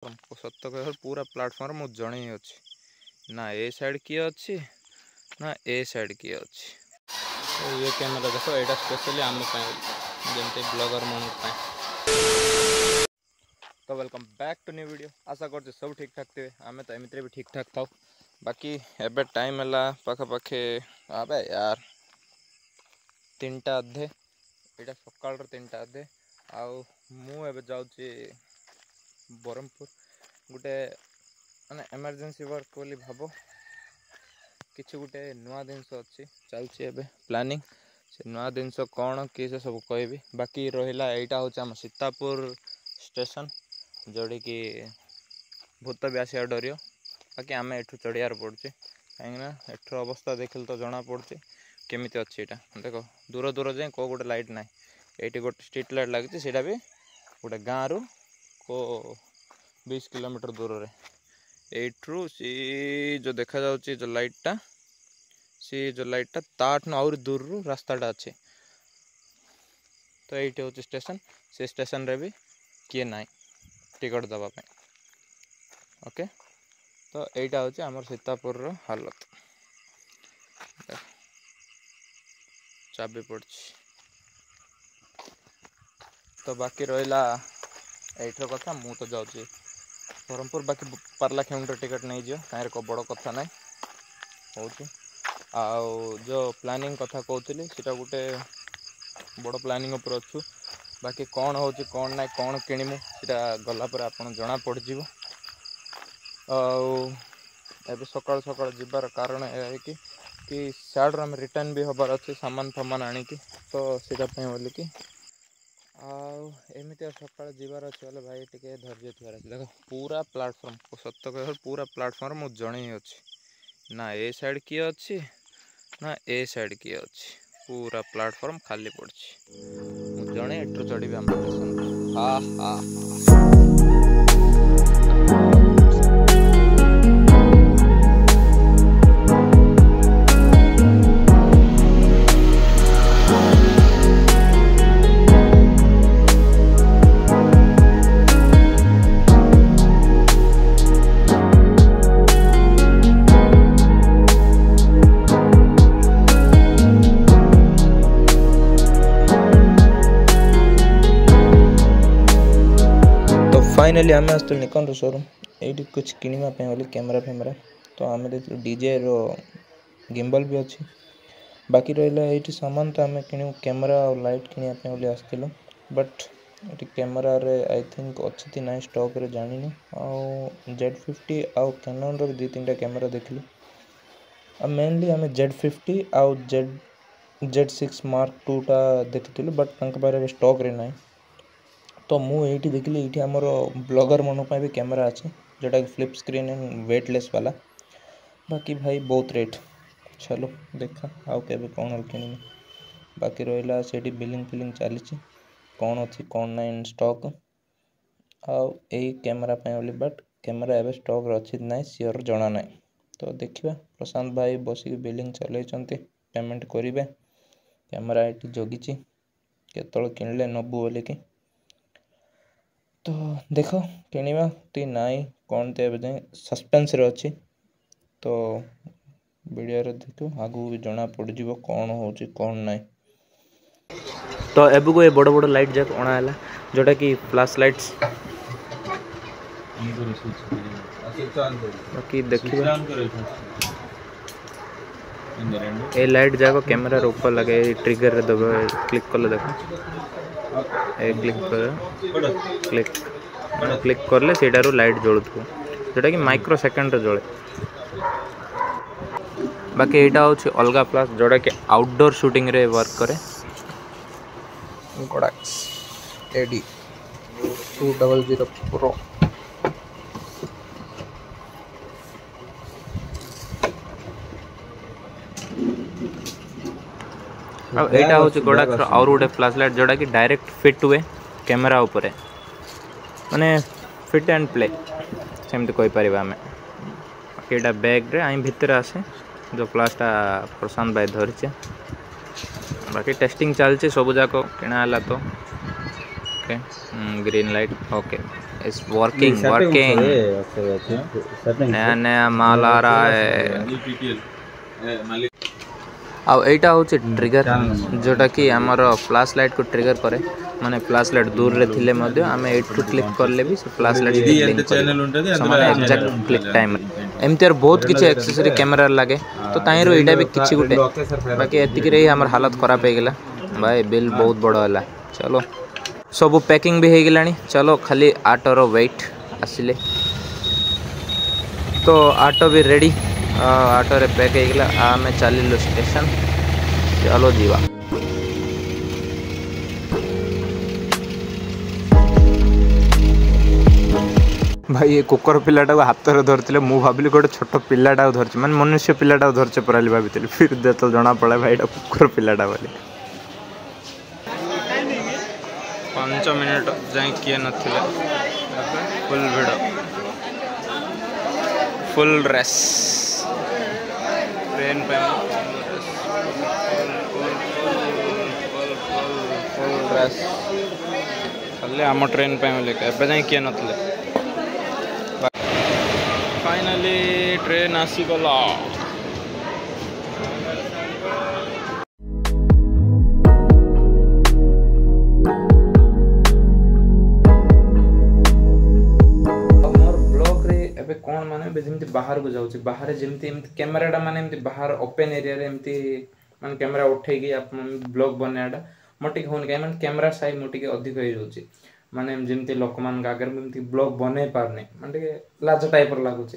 सत कह पूरा प्लाटफॉर्म मु जड़े ही अच्छी ना ए साइड किए अच्छी ना ए साइड किए अच्छी। तो ये कैमेरा देखो यहाँ स्पेशली आम जमती ब्लॉगर मान। तो welcome back to new video. आशा कर सब ठीक ठाक थे आम तो एमती भी ठीक ठाक था। बाकी एबे टाइम है पाखापाखि आबे यार 3टा अधे यहाँ सकाल 3टा अधे आउ मुझे जाऊँगी ब्रह्मपुर गोटे माने इमरजेंसी वर्क बोली भाव किसी गोटे नुआ जिनस अच्छी चलती एबे प्लानिंग से नुआ जिनस कौन कि से सब कहबी। बाकी रहा यहाँ हूँ आम सीतापुर स्टेशन जोड़ी कि भूत भी आसिया डर। बाकी आम एठू चढ़ियार पड़ुचे कहीं एठर अवस्था देखिले तो जना पड़ुचे केमिति अच्छी यहाँ देख दूर दूर जाए कौ गोटे लाइट ना ये गोटे स्ट्रीट लाइट लगी सीटा भी गोटे गाँव रु को 20 किलोमीटर दूर रे एठू सी जो देखा जाउची जो लाइटटा सी जो लाइटटा ताठ न और दूर रु रास्ताटा अच्छे। तो ये हूँ स्टेशन से स्टेशन रे भी किए ना टिकट दवापाई ओके। तो यहाँ हूँ आमर सीतापुर रो हालत चाबी पड़ी। तो बाकी रहा एठर कथा मु तो जाऊँगी ब्रह्मपुर बाकी पार्ला खेमुंडर टिकट नहीं जो कहीं को बड़ कथा ना हो जो प्लानिंग कथा कहती सीटा गोटे बड़ प्लानिंग उपर अच्छु। बाकी कौन हो कौन ना कौन किणमु सीटा गलापर आपन जना पड़ज। एबे सकाल सकाल जीवार कारण यह कि सियाड़ आम रिटर्न भी हबार अच्छे सामान फामान आणिकी तो सीटापी बोल कि एमती सकाल जीवार अच्छे बोले भाई टे धैर्य थी देख पूरा प्लाटफॉर्म सत कह पूरा प्लाटफॉर्म मु जड़े ही अच्छी ना ए साइड किए अच्छी ना ए साइड किए अच्छी पूरा प्लाटफॉर्म खाली पड़ी जड़े एठू चढ़ी आम स्टेशन। हाँ हाँ फाइनली आम आस निकन रो शोरूम ये कुछ किणवाई बोली कैमेरा फैमेरा तो आम देख डीजे रो गिम्बल भी अच्छी। बाकी रहा ये सामान तो आम कि कैमेरा और लाइट किनापी आसलु बट ये कैमेरा रे आई थिंक अच्छी थी ना स्टॉक रे जानी आउ Z50 आउ कैनन रो 2-3टा कैमेरा देखली मेनली आम Z50 आउ Z6 Mark II टा देखी बट बारे स्टॉक रे ना। तो मुझे देखिली ये आमर ब्लॉगर मन भी कैमेरा अच्छे जोटा कि फ्लिप स्क्रीन एंड वेटलेस वाला। बाकी भाई बहुत रेट चलो देखा आउ के कौन कि बाकी रहा से बिलिंग फिलिंग चली कौन अच्छी कौन ना इन स्टॉक आउ यही कैमेरा बोली बट कैमेरा एवं स्टॉक अच्छी ना सियोर जना ना। तो देखा प्रशांत भाई बसिक बिलिंग चलते पेमेंट करेंगे कैमेरा ये जगिची केतल किणले नबू बोल कि तो देख किणवा ती नाई कौन तो ए सस्पेंस रे अच्छी। तो वीडियो रे देखो आगू भी जना पड़ जीवो कौन हो कौन ना। तो एबू को ये बड़ बड़ लाइट जाक अणाला जोटा कि फ्लैश लाइट्स बाकी देखिए ये लाइट जाक कैमेरा ऊपर लगे ट्रिगर रे दबे क्लिक कर देखो ए क्लिक करले सेटारू लाइट जलुथो जोटा कि माइक्रो सेकेंड रे जले। बाकी यहाँ हूँ अलगा फ्लाश जोटा कि आउटडोर शूटिंग रे वर्क करे कोडाक्स AD 200 Pro। अब यहाँ हूँ कोडाक्स और गोटे फ्लैश लाइट जोटा कि डायरेक्ट फिट हुए कैमेरा उपरे माने फिट एंड प्ले सेमती कहीपर आम। यहाँ बैग रे आई भितर आसे जो फ्लैशटा प्रशांत भाई धरीचे बाकी टेस्टिंग चलती सब जाक किणाला तो okay green light okay. Is working working नया नया माल आ रहा है आउ एटा होचे ट्रिगर जोटा कि हमर फ्लैश लाइट को ट्रिगर करे माने फ्लैश लाइट दूर रे थिले मध्ये हमें एटू क्लिक करले भी से फ्लैश लाइट ब्लिंक करे समान एग्जैक्ट क्लिक टाइम एमती और बहुत किछि एक्सेसरी कैमरा लागे तो ताइरो एटा भी किछि गुटे बाकी एतिक रे हमर हालत खराब हे गेला भाई बिल बहुत बड़ा होला चलो सब पैकिंग भी हे गेलानी चलो खाली आटोर वेट आसिले तो आटो भी रेडी आटो रे पैक हे गेला आमे चलिलो स्टेशन चलो जीवा भाई ये कुकर पिलाटा को हाथ रे धरतिले मु भाबिली गोटे छोट पिलाटा को धरछि माने मनुष्य पिलाटा को धरछे पराली भाबितिले फिर देतो जणा पड़े भाई एटा कुकर पिलाटा बोली 5 मिनट जाई किए नथिले full video full race train पे फुल रेस खाली आम ट्रेन पे लेके एबे जाई किए नथिले फाइनली ट्रेन आसी गला कौन माने जमी बाहर को जाऊँ बाहर जमी कैमेराटा माने बाहर ओपन एरिया रे एमती माने कैमेरा उठेगी ब्लॉग बनाटा मोटे होन कहीं कैमेरा साइज मोटे अधिक हो जाऊँगी माने जमी लोक मान आगे एमती ब्लॉग बन पारने माने लाज टाइप लगुच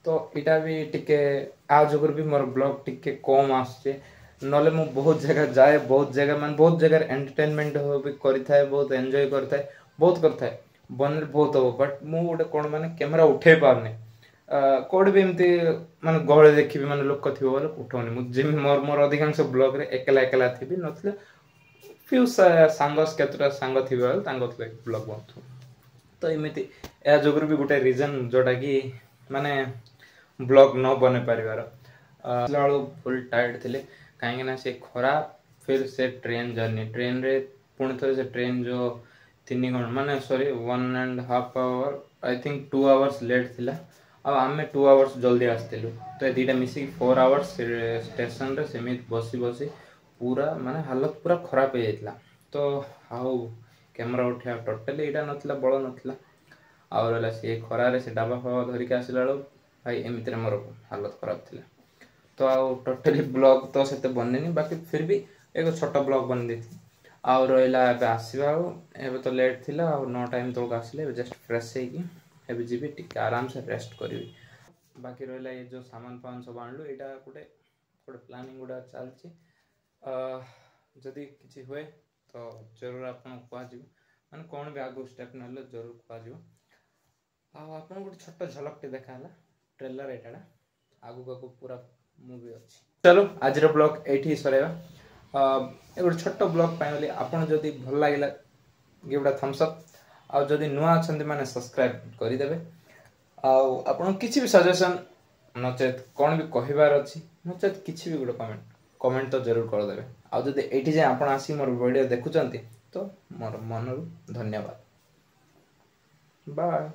तो इटा भी टिके आ जुगर भी मोर ब्लॉग टिके कम आसचे नले मु बहुत जगह जाए बहुत जगह मान बहुत जगह एंटरटेनमेंट भी करिथाए बहुत एंजॉय करथाए बहुत करथाए बन बहुत हम बट मु गोटे कौन माने कैमेरा उठे पारने कोड भी एमती माने गहळे देखिबी माने लोक थिबो बोले उठौनी मु जिम मोर मोर अधिकांश ब्लॉग रे एकला एकला थिबी नथले फ्यू सांगस केतरा सांग थिबे बोले तांगो थले ब्लॉग बनथु तो एमिति ए जोगर भी गोटे रीजन जोटा कि माने ब्लॉग न बने परिवार लाळो फुल टायर्ड थिले काहे ना से खरा फिर से ट्रेन जर्नी ट्रेन रे पुणी थरे से ट्रेन जो 3 घंटा माने sorry 1.5 hour I think 2 hours late थिला अब आमे 2 आवर्स जल्दी आस्तेलु तो ए दीटा मिसी 4 आवर्स स्टेशन रे सेमित बसी बसी पूरा माने हालत पूरा खराब हो जाइतला तो हाउ कैमरा उठा टोटली एटा नथला बळ नथला आउरला से खरा रे से डाबा फाबा धरि के आसिला लो भाई एमितरे मोर हालत खराब थिला तो आउ टोटली ब्लॉग तो सेते बनेनी बाकी फिर भी एक छोटा ब्लॉग बन देथि आउ रहिला एबे आसीबा एबे तो लेट थिला आ 9 टाइम तक आसिले जस्ट फ्रेश हे की एबे जीबी टिक आराम से रेस्ट करबी बाकी रहिला ये जो सामान पान सब आनलु एटा गोटे गोटे प्लानिंग गुडा चलछि जदि किछि होए तो जरूर आपन को आजिबो माने कोन भी आगो स्टेप नले जरूर को आजिबो आ आपन गोटे छोटा झलक टे देखाला ट्रेलर एटाडा आगु को पूरा मूवी अछि चलो आज रो ब्लॉग एठी सरेबा एक छोट ब्लॉग पाइली आपन जदि भल लागिला गिव अ थम्स अप आ जदि नुआ अछंती माने सब्सक्राइब करि देबे आ आपन किछि भी सजेशन नचेत कोन भी कहिबार अछि नचेत किछि भी गुड कमेंट तो जरूर कर देबे आ जदि एठी जे आपन आसी मोर वीडियो देखुचंती तो मोर मनरु धन्यवाद बाय।